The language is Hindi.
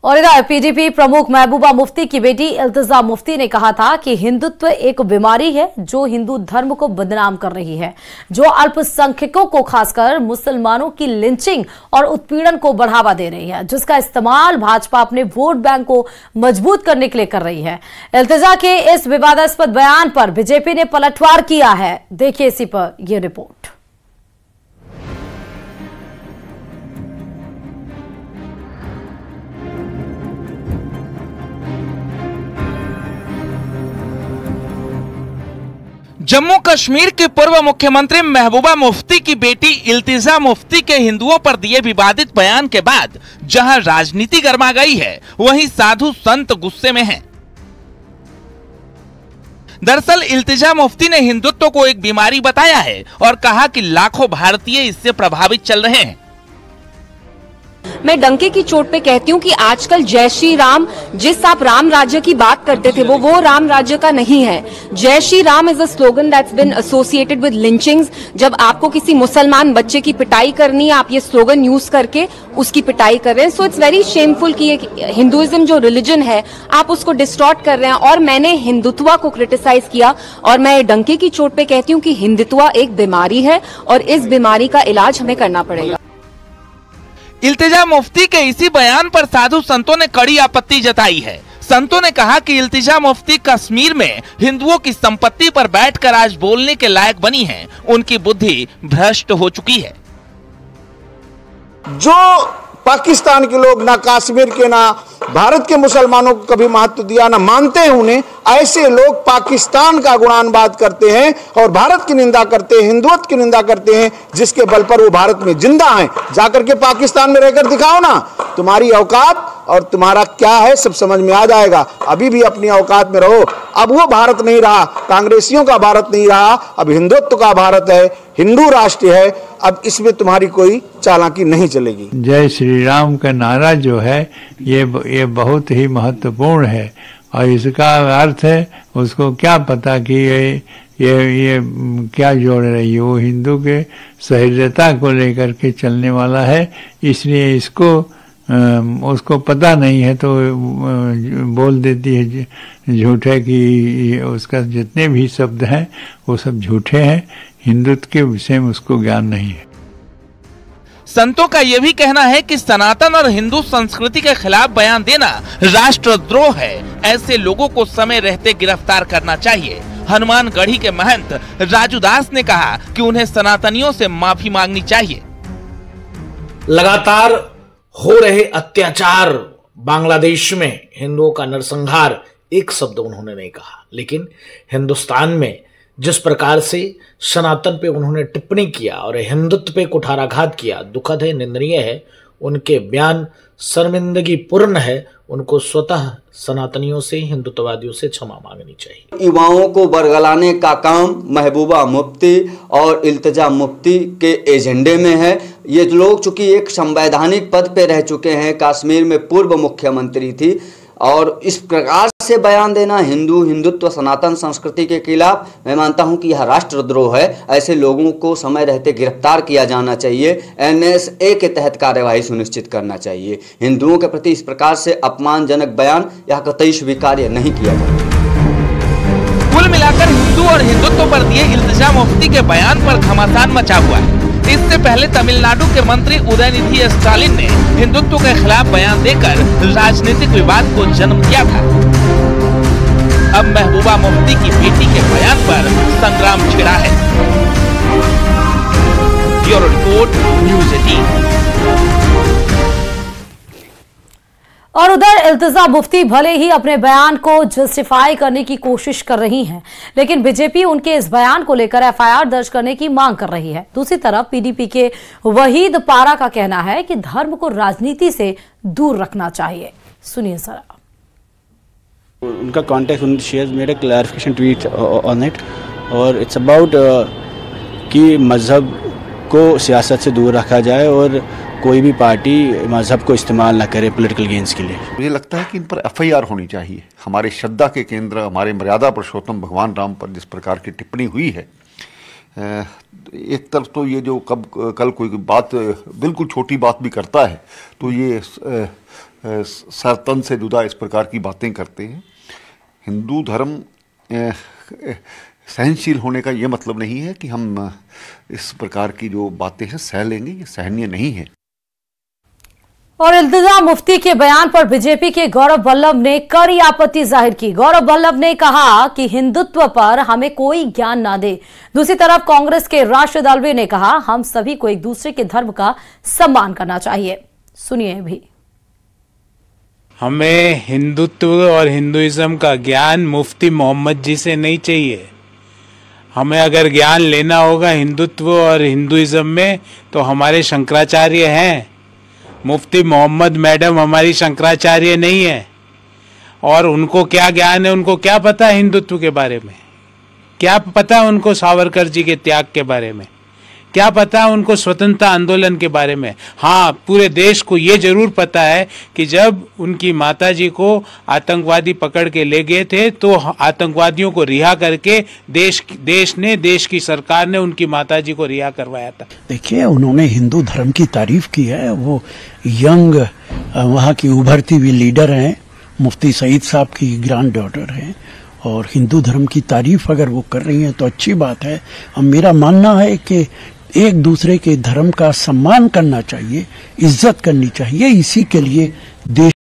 और इधर पीडीपी प्रमुख महबूबा मुफ्ती की बेटी इल्तिजा मुफ्ती ने कहा था कि हिंदुत्व एक बीमारी है जो हिंदू धर्म को बदनाम कर रही है, जो अल्पसंख्यकों को खासकर मुसलमानों की लिंचिंग और उत्पीड़न को बढ़ावा दे रही है, जिसका इस्तेमाल भाजपा अपने वोट बैंक को मजबूत करने के लिए कर रही है। इल्तिजा के इस विवादास्पद बयान पर बीजेपी ने पलटवार किया है। देखिए इसी पर यह रिपोर्ट। जम्मू कश्मीर की पूर्व मुख्यमंत्री महबूबा मुफ्ती की बेटी इल्तिजा मुफ्ती के हिंदुओं पर दिए विवादित बयान के बाद जहां राजनीति गर्मा गई है, वहीं साधु संत गुस्से में हैं। दरअसल इल्तिजा मुफ्ती ने हिंदुत्व को एक बीमारी बताया है और कहा कि लाखों भारतीय इससे प्रभावित चल रहे हैं। मैं डंके की चोट पे कहती हूँ कि आजकल जय श्री राम, जिस आप राम राज्य की बात करते थे, वो राम राज्य का नहीं है। Jai Shri Ram is a slogan that's been associated with lynchings. जब आपको किसी मुसलमान बच्चे की पिटाई करनी है, आप ये स्लोगन यूज करके उसकी पिटाई कर रहे हैं। सो इट्स वेरी शेमफुल कि हिंदुइज्म जो रिलीजन है, आप उसको डिस्टॉर्ट कर रहे हैं। और मैंने हिंदुत्व को क्रिटिसाइज किया और मैं डंके की चोट पे कहती हूँ कि हिंदुत्व एक बीमारी है और इस बीमारी का इलाज हमें करना पड़ेगा। इल्तिजा मुफ्ती के इसी बयान पर साधु संतों ने कड़ी आपत्ति जताई है। संतों ने कहा कि इल्तिजा मुफ्ती कश्मीर में हिंदुओं की संपत्ति पर बैठकर आज बोलने के लायक बनी है, उनकी बुद्धि भ्रष्ट हो चुकी है। जो पाकिस्तान के लोग ना कश्मीर के ना भारत के मुसलमानों को कभी महत्व दिया, ना मानते हैं उन्हें, ऐसे लोग पाकिस्तान का गुणानवाद करते हैं और भारत की निंदा करते हैं, हिंदुत्व की निंदा करते हैं, जिसके बल पर वो भारत में जिंदा हैं। जाकर के पाकिस्तान में रहकर दिखाओ ना, तुम्हारी औकात और तुम्हारा क्या है सब समझ में आ जाएगा। अभी भी अपनी औकात में रहो। अब वो भारत नहीं रहा, कांग्रेसियों का भारत नहीं रहा, अब हिंदुत्व का भारत है, हिंदू राष्ट्र है। अब इसमें तुम्हारी कोई चालाकी नहीं चलेगी। जय श्री राम का नारा जो है ये बहुत ही महत्वपूर्ण है और इसका अर्थ है उसको क्या पता कि ये क्या जोड़ रही है। वो हिंदू के सहृदयता को लेकर के चलने वाला है, इसलिए इसको उसको पता नहीं है तो बोल देती है झूठे कि उसका जितने भी शब्द हैं वो सब झूठे हैं। हिंदुत्व के विषय में उसको ज्ञान नहीं है। संतों का यह भी कहना है कि सनातन और हिंदू संस्कृति के खिलाफ बयान देना राष्ट्रद्रोह है। ऐसे लोगों को समय रहते गिरफ्तार करना चाहिए। हनुमानगढ़ी के महंत राजू दास ने कहा कि उन्हें सनातनियों से माफी मांगनी चाहिए। लगातार हो रहे अत्याचार, बांग्लादेश में हिंदुओं का नरसंहार, एक शब्द उन्होंने नहीं कहा। लेकिन हिंदुस्तान में जिस प्रकार से सनातन पे उन्होंने टिप्पणी किया और हिंदुत्व पे कुठाराघात किया, दुखद है, निंदनीय है। उनके बयान शर्मिंदगी पूर्ण है। उनको स्वतः सनातनियों से, हिंदुत्ववादियों से क्षमा मांगनी चाहिए। युवाओं को बरगलाने का काम महबूबा मुफ्ती और इल्तिजा मुफ्ती के एजेंडे में है। ये लोग चूंकि एक संवैधानिक पद पे रह चुके हैं, कश्मीर में पूर्व मुख्यमंत्री थी, और इस प्रकार से बयान देना हिंदुत्व सनातन संस्कृति के खिलाफ, मैं मानता हूं कि यह राष्ट्रद्रोह है। ऐसे लोगों को समय रहते गिरफ्तार किया जाना चाहिए। NSA के तहत कार्यवाही सुनिश्चित करना चाहिए। हिंदुओं के प्रति इस प्रकार से अपमानजनक बयान यह कतई स्वीकार्य नहीं किया जाए। कुल मिलाकर हिंदू और हिंदुत्व पर दिए इल्तिजा मुफ्ती के बयान पर घमासान मचा हुआ है। इससे पहले तमिलनाडु के मंत्री उदयनिधि स्टालिन ने हिंदुत्व के खिलाफ बयान देकर राजनीतिक विवाद को जन्म दिया था। अब महबूबा मुफ्ती की बेटी के बयान पर संग्राम छिड़ा है। Bureau report, news 18। और उधर इल्तिजा मुफ्ती भले ही अपने बयान को जस्टिफाई करने की कोशिश कर रही हैं, लेकिन बीजेपी उनके इस बयान को लेकर FIR दर्ज करने की मांग कर रही है। दूसरी तरफ पीडीपी के वहीद पारा का कहना है कि धर्म को राजनीति से दूर रखना चाहिए। सुनिए सर। उनका context, she has made a clarification tweet on it, और इट्स अबाउट कि मजहब को सियासत से दूर रखा जाए और कोई भी पार्टी मजहब को इस्तेमाल ना करे पॉलिटिकल गेन्स के लिए। मुझे लगता है कि इन पर FIR होनी चाहिए। हमारे श्रद्धा के केंद्र, हमारे मर्यादा पुरुषोत्तम भगवान राम पर जिस प्रकार की टिप्पणी हुई है, एक तरफ तो ये जो कल कोई बात बिल्कुल छोटी बात भी करता है तो ये सरतन से जुदा इस प्रकार की बातें करते हैं। हिंदू धर्म सहनशील होने का ये मतलब नहीं है कि हम इस प्रकार की जो बातें हैं सह लेंगे, ये सहनीय नहीं है। और इल्तिजा मुफ्ती के बयान पर बीजेपी के गौरव वल्लभ ने कड़ी आपत्ति जाहिर की। गौरव वल्लभ ने कहा कि हिंदुत्व पर हमें कोई ज्ञान ना दे। दूसरी तरफ कांग्रेस के राशिद अल्वी ने कहा हम सभी को एक दूसरे के धर्म का सम्मान करना चाहिए। सुनिए भी। हमें हिंदुत्व और हिंदुइज्म का ज्ञान मुफ्ती मोहम्मद जी से नहीं चाहिए। हमें अगर ज्ञान लेना होगा हिंदुत्व और हिंदुइज्म में तो हमारे शंकराचार्य हैं। मुफ्ती मोहम्मद मैडम हमारी शंकराचार्य नहीं है। और उनको क्या ज्ञान है, उनको क्या पता है हिंदुत्व के बारे में, क्या पता उनको सावरकर जी के त्याग के बारे में, क्या पता उनको स्वतंत्रता आंदोलन के बारे में। हाँ, पूरे देश को ये जरूर पता है कि जब उनकी माताजी को आतंकवादी पकड़ के ले गए थे तो आतंकवादियों को रिहा करके देश की सरकार ने उनकी माताजी को रिहा करवाया था। देखिए, उन्होंने हिंदू धर्म की तारीफ की है। वो यंग वहाँ की उभरती हुई लीडर हैं, मुफ्ती सईद साहब की ग्रैंड डॉटर हैं और हिंदू धर्म की तारीफ अगर वो कर रही हैं तो अच्छी बात है। और मेरा मानना है कि एक दूसरे के धर्म का सम्मान करना चाहिए, इज्जत करनी चाहिए। इसी के लिए देश